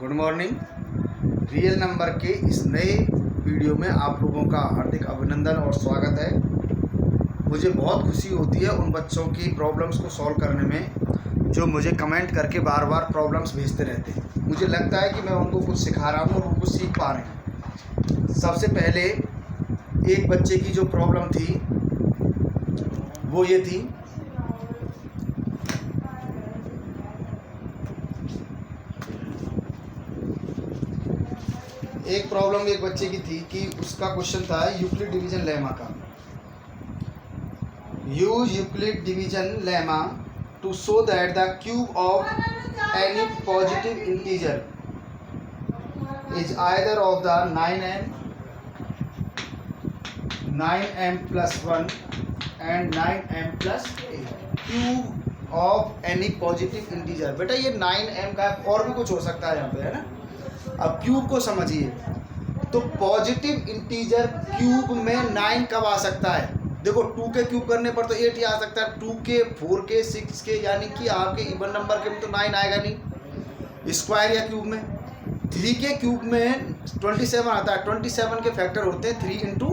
Good morning. Real number के इस नए वीडियो में आप लोगों का हार्दिक अभिनंदन और स्वागत है। मुझे बहुत खुशी होती है उन बच्चों की प्रॉब्लम्स को सॉल्व करने में जो मुझे कमेंट करके बार बार प्रॉब्लम्स भेजते रहते हैं। मुझे लगता है कि मैं उनको कुछ सिखा रहा हूँ और उनको सीख पा रहे हैं। सबसे पहले एक बच्चे की जो प्रॉब्लम थी वो ये थी, एक प्रॉब्लम एक बच्चे की थी कि उसका क्वेश्चन था यूक्लिड डिवीजन लेमा का। Use Euclid division lemma to show that the cube of any positive integer is either of the 9m plus 1 and 9m plus 8 cube of any positive integer. बेटा ये 9m का और भी कुछ हो सकता है यहाँ पे, है ना। अब क्यूब को समझिए, तो पॉजिटिव इंटीजर क्यूब में 9 कब आ सकता है? देखो 2 के क्यूब करने पर तो 8 ही आ सकता है, 2 के 4 के 6 के, यानी कि आपके इवन नंबर के में तो 9 आएगा नहीं स्क्वायर या क्यूब में। 3 के क्यूब में 27 आता है, 27 के फैक्टर होते हैं 3 into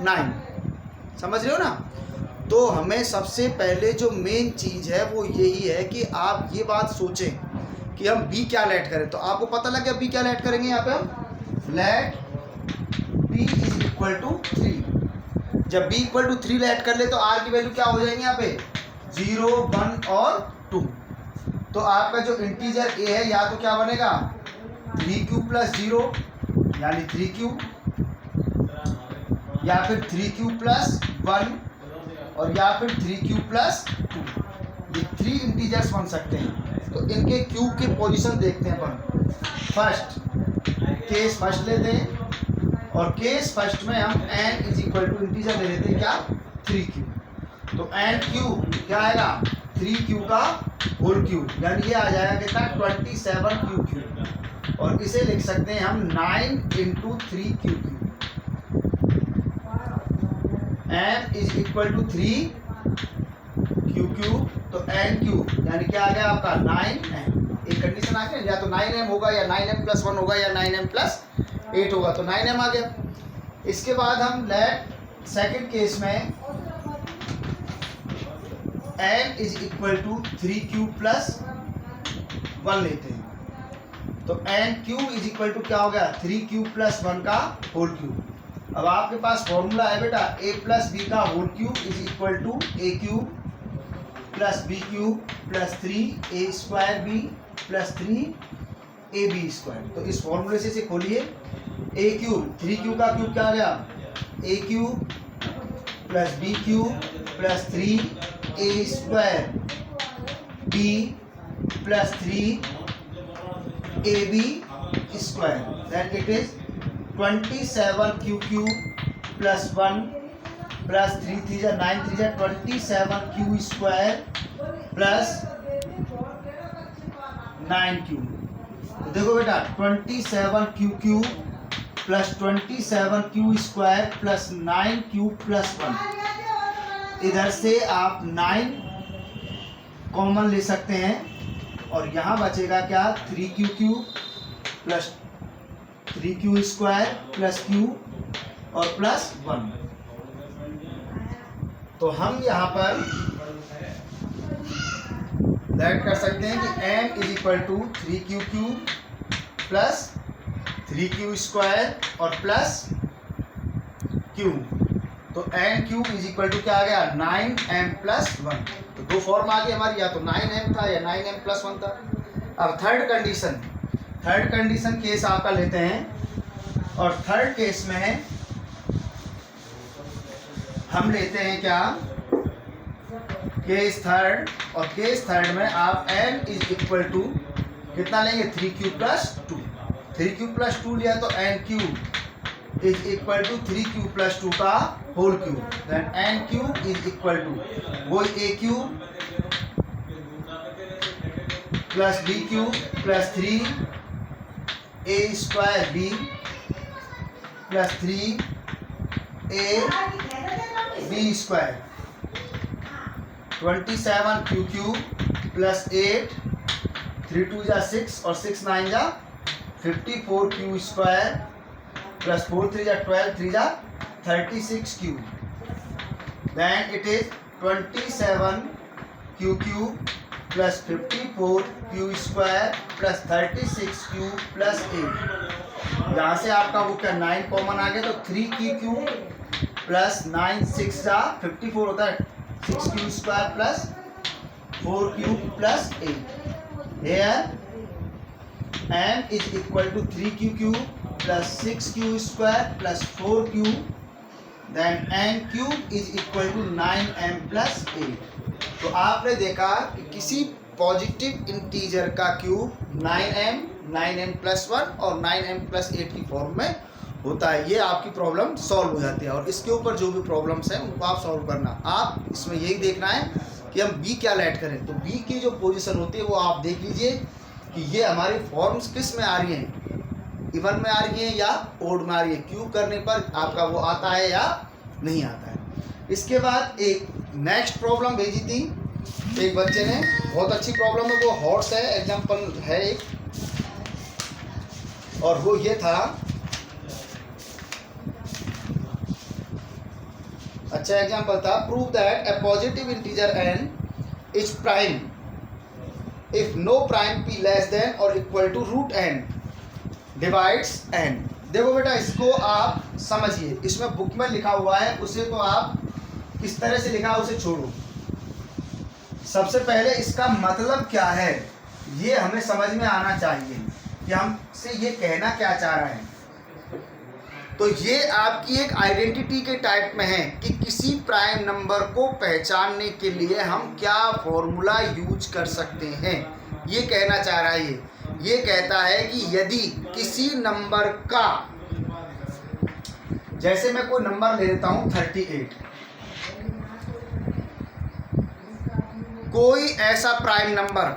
9, समझ रहे हो ना। तो हमें सबसे पहले जो मेन चीज़ है वो यही है कि आप ये बात सोचें कि हम b क्या लेट करें। तो आपको पता लग गया b क्या लेट करेंगे। यहाँ पे हम let b is equal to 3। जब b इक्वल टू 3 लेट कर ले तो r की वैल्यू क्या हो जाएंगे यहाँ पे 0, 1 और 2। तो आपका जो इंटीजर a है या तो क्या बनेगा 3q प्लस 0 यानी 3q, या फिर 3q प्लस 1 और या फिर 3q प्लस 2। ये 3 इंटीजर्स बन सकते हैं। तो इनके क्यूब के पोजीशन देखते हैं अपन। फर्स्ट केस फर्स्ट लेते हैं और केस फर्स्ट में हम n is equal to integer ले लेते हैं क्या 3q। तो n क्यूब क्या आएगा 3q का होल क्यूब, यानी ये आ जाएगा कितना 27q क्यूब। और इसे लिख सकते हैं हम 9 into 3q cube. n is equal to 3q cube, तो n क्यूब यानी क्या आ गया आपका 9m। एक कंडीशन आ गया, या तो 9m होगा या 9m plus 1 होगा या 9m plus 8 होगा, तो 9m आ गया। इसके बाद हम लेट सेकंड केस में n is equal to 3q plus 1 लेते हैं। तो n cube is equal to क्या हो गया 3q प्लस 1 का होल क्यूब। अब आपके पास फॉर्मूला है बेटा a प्लस b का whole cube is equal to a cube plus B cube plus 3a square B plus 3ab square. तो इस फॉर्मूले से इसे खोलिए। a क्यूब 3q का क्यूब क्या आ गया a cube plus B cube plus 3a square b plus 3ab square, that it is 27q cube plus 1 plus 3 3 9 3 27q square plus 9q। तो देखो बेटा 27q cube plus 27q square plus 9q plus 1। इधर से आप 9 common ले सकते हैं और यहाँ बचेगा क्या 3q cube plus 3q square plus q और प्लस 1। तो हम यहाँ पर लेट कर सकते हैं कि n is equal to 3q cube plus 3q square और प्लस q। तो n cube is equal to क्या आ गया 9m प्लस 1। तो दो फॉर्म आ गई हमारी, या तो 9m था या 9m प्लस 1 था। अब थर्ड कंडीशन केस आपका लेते हैं और थर्ड केस में हम लेते हैं क्या केस थर्ड, और केस थर्ड में आप n इज इक्वल टू कितना लेंगे 3q प्लस 2। 3q प्लस 2 लिया तो n cube is equal to 3q plus 2 का whole cube, then n cube is equal to वो a cube plus b cube plus 3a square b plus 3a B square 27q cube plus 8 3 2 जा 6 और 6 9 जा 54 plus 4 3 जा 12 3 जा 36 cube, then it is 27 q plus 54 क्यू² plus 36 q plus 8। यहाँ से आपका वो क्या 9 कॉमन आ गया, तो 3 क्यू प्लस 9 6 जा 54 होता है 6 क्यू² plus 4 q plus 8। Here m is equal to 3 q plus 6 क्यू² plus 4 q, then n cube is equal to 9m plus 8। तो आपने देखा कि किसी पॉजिटिव इंटीजर का क्यूब 9m प्लस 1 और 9m प्लस 8 की फॉर्म में होता है। ये आपकी प्रॉब्लम सॉल्व हो जाती है, और इसके ऊपर जो भी प्रॉब्लम्स हैं उनको आप सॉल्व करना। आप इसमें यही देखना है कि हम b क्या लेट करें, तो b की जो पोजीशन होती है वो आप देख लीजिए कि ये हमारी फॉर्म्स किस में आ रही हैं, इवन में आ रही है या ओड में आ रही है। क्यूब करने पर आपका वो आता है या नहीं आता है। इसके बाद एक नेक्स्ट प्रॉब्लम भेजी थी एक बच्चे ने, बहुत अच्छी प्रॉब्लम है, वो हॉर्स है, एग्जाम्पल है एक, और वो ये था, अच्छा एग्जाम्पल था, prove that a positive integer n is prime if no prime p less than और equal to root n divides n। देखो बेटा इसको आप समझिए, इसमें बुक में लिखा हुआ है उसे तो आप किस तरह से लिखा उसे छोड़ो। सबसे पहले इसका मतलब क्या है ये हमें समझ में आना चाहिए कि हमसे ये कहना क्या चाह रहा है। तो ये आपकी एक आइडेंटिटी के टाइप में है कि किसी प्राइम नंबर को पहचानने के लिए हम क्या फॉर्मूला यूज कर सकते हैं, ये कहना चाह रहा है। ये कहता है कि यदि किसी नंबर का, जैसे मैं कोई नंबर ले लेता हूं 38, कोई ऐसा प्राइम नंबर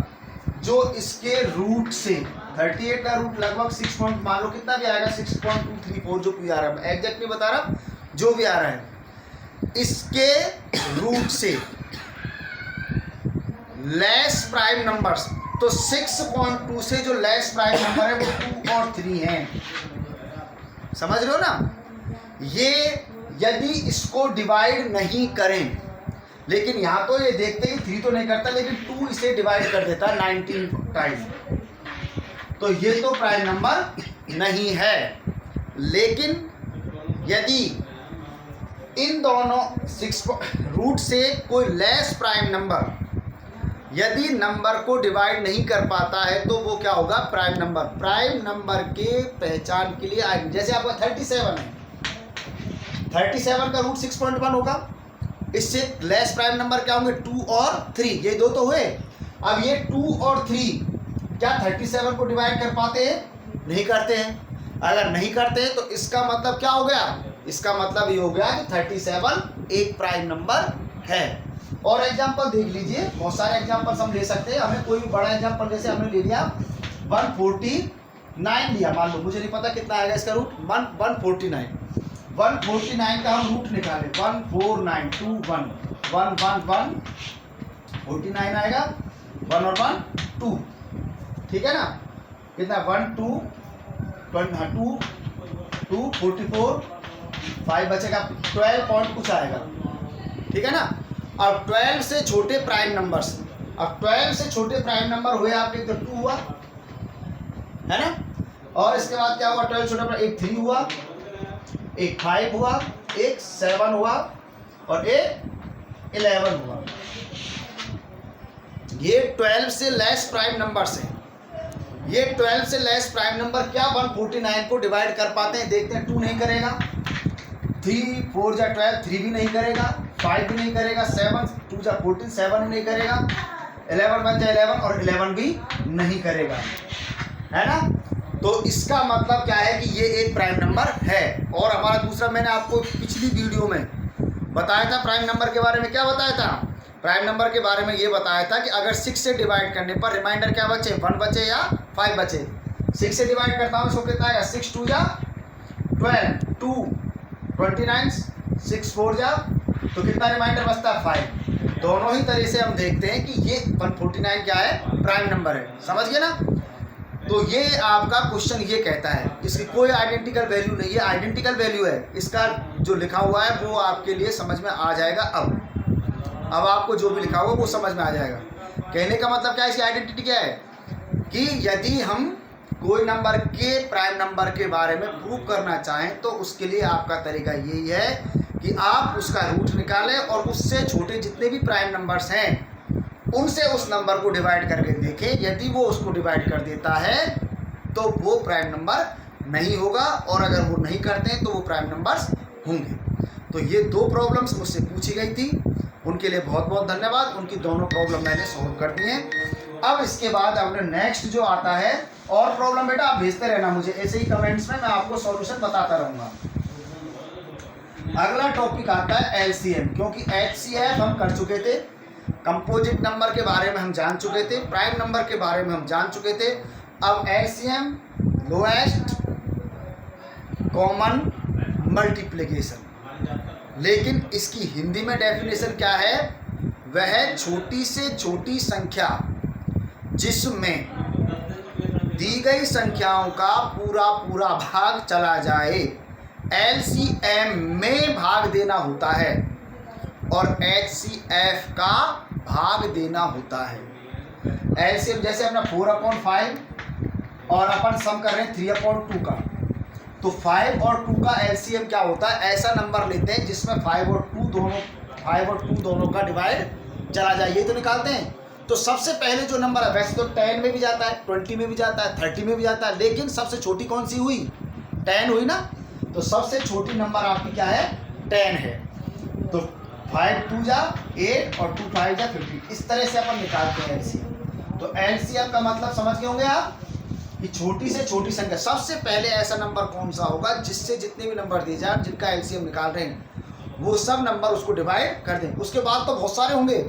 जो इसके रूट से 38 का रूट लगभग 6 पॉइंट, मान लो कितना भी आएगा 6.234 जो भी आ रहा है, एग्जैक्ट नहीं बता रहा, जो भी आ रहा है, इसके रूट से लेस प्राइम नंबर्स, तो 6.2 से जो लेस प्राइम नंबर है वो 2 और 3 हैं। समझ रहे हो ना? ये यदि इसको डिवाइड नहीं करें, लेकिन यहाँ तो ये देखते ही 3 तो नहीं करता, लेकिन 2 इसे डिवाइड कर देता है 19 टाइम, तो ये तो प्राइम नंबर नहीं है। लेकिन यदि इन दोनों 6 रूट से कोई लेस प्राइम नंबर यदि नंबर को डिवाइड नहीं कर पाता है तो वो क्या होगा, प्राइम नंबर। प्राइम नंबर के पहचान के लिए आएंगे, जैसे आपका 37 है, 37 का रूट 6.1 होगा, इससे लेस प्राइम नंबर क्या होंगे 2 और 3, ये दो तो हुए। अब ये 2 और 3 क्या 37 को डिवाइड कर पाते हैं? नहीं करते हैं। अगर नहीं करते हैं तो इसका मतलब क्या हो गया, इसका मतलब ये हो गया कि 37 एक प्राइम नंबर है। और एग्जांपल देख लीजिए, बहुत सारे एग्जांपल्स हम ले सकते हैं। हमें कोई भी बड़ा एग्जांपल, जैसे हमने ले लिया 149 लिया, मान लो मुझे नहीं पता कितना आएगा इसका रूट, 149 का हम रूट निकाले, 149 2 1 1 1 1 49 आएगा, 1 और 1 2, ठीक है ना? कितना 1 2 2 44 5 बचेगा, 12 पॉइंट कुछ आएगा, ठीक है ना? अब 12 से छोटे प्राइम नंबर्स, अब 12 से छोटे प्राइम नंबर हुए आपके, तो 2 हुआ है ना, और इसके बाद क्या हुआ, 12 छोटा, एक 3 हुआ, एक 5 हुआ, एक 7 हुआ और एक 11 हुआ। ये 12 से लेस प्राइम नंबर्स हैं। ये 12 से लेस प्राइम नंबर क्या 149 को डिवाइड कर पाते हैं? देखते हैं। 2 नहीं करेगा, 3 4 जा 12, 3 भी नहीं करेगा, 5 भी नहीं करेगा, 7 2 जा 14, 7 भी नहीं करेगा, 11 1 जा 11 और 11 भी नहीं करेगा, है ना? तो इसका मतलब क्या है कि ये एक प्राइम नंबर है। और हमारा दूसरा, मैंने आपको पिछली वीडियो में बताया था प्राइम नंबर के बारे में। क्या बताया था? प्राइम नंबर के बारे में ये बताया था कि अगर 6 से डिवाइड करने पर रिमाइंडर क्या बचे, 1 बचे या 5 बचे। 6 से डिवाइड करता हूँ, इसको कितना आएगा, 6 2 जा 12, 2 29, 6 4 जा, तो कितना रिमाइंडर बचता है, 5। दोनों ही तरह से हम देखते हैं कि ये 149 क्या है, प्राइम नंबर है। समझ गए ना? तो ये आपका क्वेश्चन ये कहता है, इसकी कोई आइडेंटिकल वैल्यू नहीं है, आइडेंटिकल वैल्यू है, इसका जो लिखा हुआ है वो आपके लिए समझ में आ जाएगा। अब आपको जो भी लिखा हुआ वो समझ में आ जाएगा। कहने का मतलब क्या है, इसकी आइडेंटिटी क्या है कि यदि हम कोई नंबर के प्राइम नंबर के बारे में प्रूव करना चाहें तो उसके लिए आपका तरीका यही है कि आप उसका रूट निकालें और उससे छोटे जितने भी प्राइम नंबर्स हैं उनसे उस नंबर को डिवाइड करके देखें। यदि वो उसको डिवाइड कर देता है तो वो प्राइम नंबर नहीं होगा, और अगर वो नहीं करते हैं तो वो प्राइम नंबर्स होंगे। तो ये दो प्रॉब्लम्स मुझसे पूछी गई थी, उनके लिए बहुत बहुत धन्यवाद। उनकी दोनों प्रॉब्लम मैंने सॉल्व कर दी हैं। अब इसके बाद अपने नेक्स्ट जो आता है और प्रॉब्लम, बेटा आप भेजते रहना मुझे ऐसे ही कमेंट्स में, मैं आपको सॉल्यूशन बताता रहूँगा। अगला टॉपिक आता है एलसीएम, क्योंकि एचसीएफ हम कर चुके थे, कंपोजिट नंबर के बारे में हम जान चुके थे, प्राइम नंबर के बारे में हम जान चुके थे। अब एलसीएम, लोएस्ट कॉमन मल्टीप्लिकेशन, लेकिन इसकी हिंदी में डेफिनेशन क्या है, वह छोटी से छोटी संख्या जिसमें दी गई संख्याओं का पूरा पूरा भाग चला जाए, एलसीएम में भाग देना होता है और एचसीएफ का भाग देना होता है। एलसीएम जैसे अपना 4/5 और अपन सम कर रहे हैं 3/2 का, तो 5 और 2 का एलसीएम क्या होता है, ऐसा नंबर लेते हैं जिसमें 5 और 2 दोनों का डिवाइड चला जाए, ये तो निकालते हैं। तो सबसे पहले जो नंबर है, वैसे तो 10 में भी जाता है, 20 में भी जाता है, 30 में भी जाता है, लेकिन सबसे छोटी कौन सी हुई, 10 हुई ना। तो सबसे छोटी नंबर आपकी क्या है, 10 है। तो 5 2 जा 8 और 2 5 जा 15, इस तरह से अपन निकालते हैं एलसीएम। तो एलसीएम का मतलब समझ गए होंगे आप कि छोटी से छोटी संख्या, सबसे पहले ऐसा नंबर कौन सा होगा जिससे जितने भी नंबर दिए जाए, जिनका एलसीएम निकाल रहे हैं वो सब नंबर उसको डिवाइड कर दें। उसके बाद तो बहुत सारे होंगे,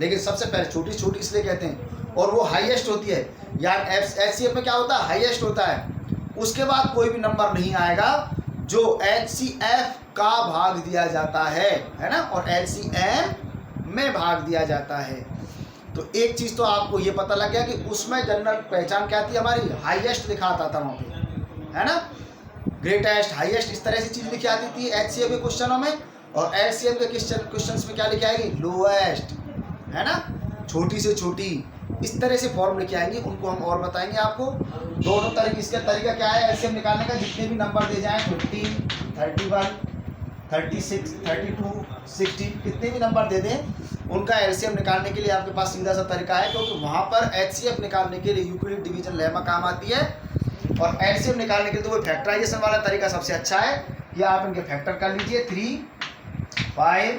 लेकिन सबसे पहले छोटी छोटी इसलिए कहते हैं, और वो हाईएस्ट होती है। यार एचसीएफ में क्या होता है, हाईएस्ट होता है। उसके बाद कोई भी नंबर नहीं आएगा जो एचसीएफ का भाग दिया जाता है ना, और एलसीएम में भाग दिया जाता है। तो एक चीज़ तो आपको ये पता लग गया कि उसमें जनरल पहचान क्या थी हमारी, हाईएस्ट लिखा आता था वहाँ पे, है ना, ग्रेटेस्ट, हाईएस्ट, इस तरह से चीज़ लिखी आती थी एचसीएफ के क्वेश्चनों में। और एलसीएम के क्वेश्चंस में क्या लिखी आएगी, लोएस्ट, है ना, छोटी से छोटी, इस तरह से फॉर्म लिखे आएंगे। उनको हम और बताएंगे आपको। दोनों तरीके, इसका तरीका क्या है एलसीएम निकालने का, जितने भी नंबर दे जाएं 15, 31, 36, 32, 16, कितने भी नंबर दे दें, उनका एलसीएम निकालने के लिए आपके पास सीधा सा तरीका है, क्योंकि वहाँ पर एचसीएफ निकालने के लिए यूक्लिड डिवीजन लेमा काम आती है, और एलसीएम निकालने के लिए तो वो फैक्टराइजेशन वाला तरीका सबसे अच्छा है कि आप इनके फैक्टर कर लीजिए। 3, 5,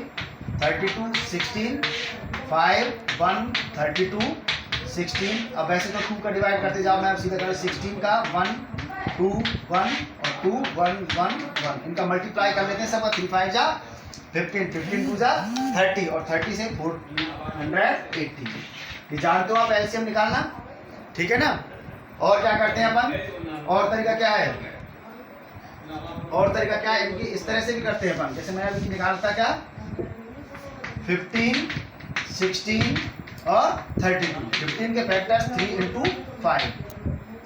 32, 16, 5, 1, 32, 16। अब वैसे तो 2 का डिवाइड करते जाओ, मैं अब सीधा करूँ 16 का 1, 2, 1 और 2, 1, 1, 1, इनका मल्टीप्लाई कर लेते हैं सबका। 3 5 जा 15, 15 2 जा 30 और 30 से 480। ये जानते हो आप एलसीएम निकालना, ठीक है ना। और क्या करते हैं अपन, और तरीका क्या है, और तरीका क्या है, इनकी इस तरह से भी करते हैं अपन। जैसे मैं अभी निकालता क्या, 15, 16 और 32। 15 के फैक्टर्स 3 × 5,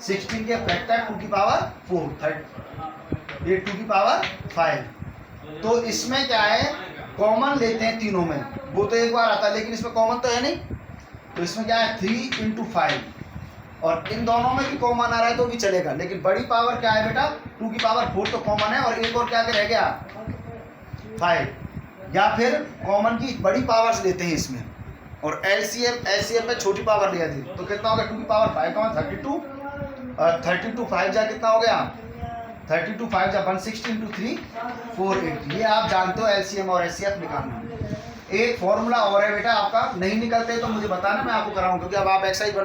16 के फैक्टर 2 की पावर 4, ये 2 की पावर 5। तो इसमें क्या है, कॉमन लेते हैं तीनों में, वो तो एक बार आता है, लेकिन इसमें कॉमन तो है नहीं। तो इसमें क्या है 3 × 5, और इन दोनों में भी कॉमन आ रहा है तो भी चलेगा, लेकिन बड़ी पावर क्या है बेटा, 2 की पावर 4 तो कॉमन है, और एक और क्या रह गया 5। या फिर कॉमन की बड़ी पावर्स लेते हैं इसमें, और एलसीएम में छोटी पावर लिया थी, तो कितना हो गया 2 की पावर 5 का 32, और 32 5 जा कितना हो गया, 32 5 जा 160 × 3 480। ये आप जानते हो एलसीएम और एचसीएफ निकालना। एक फॉर्मूला और है बेटा आपका, नहीं निकलते तो मुझे बताना, मैं आपको कराऊँ, क्योंकि अब आप एक्सरसाइज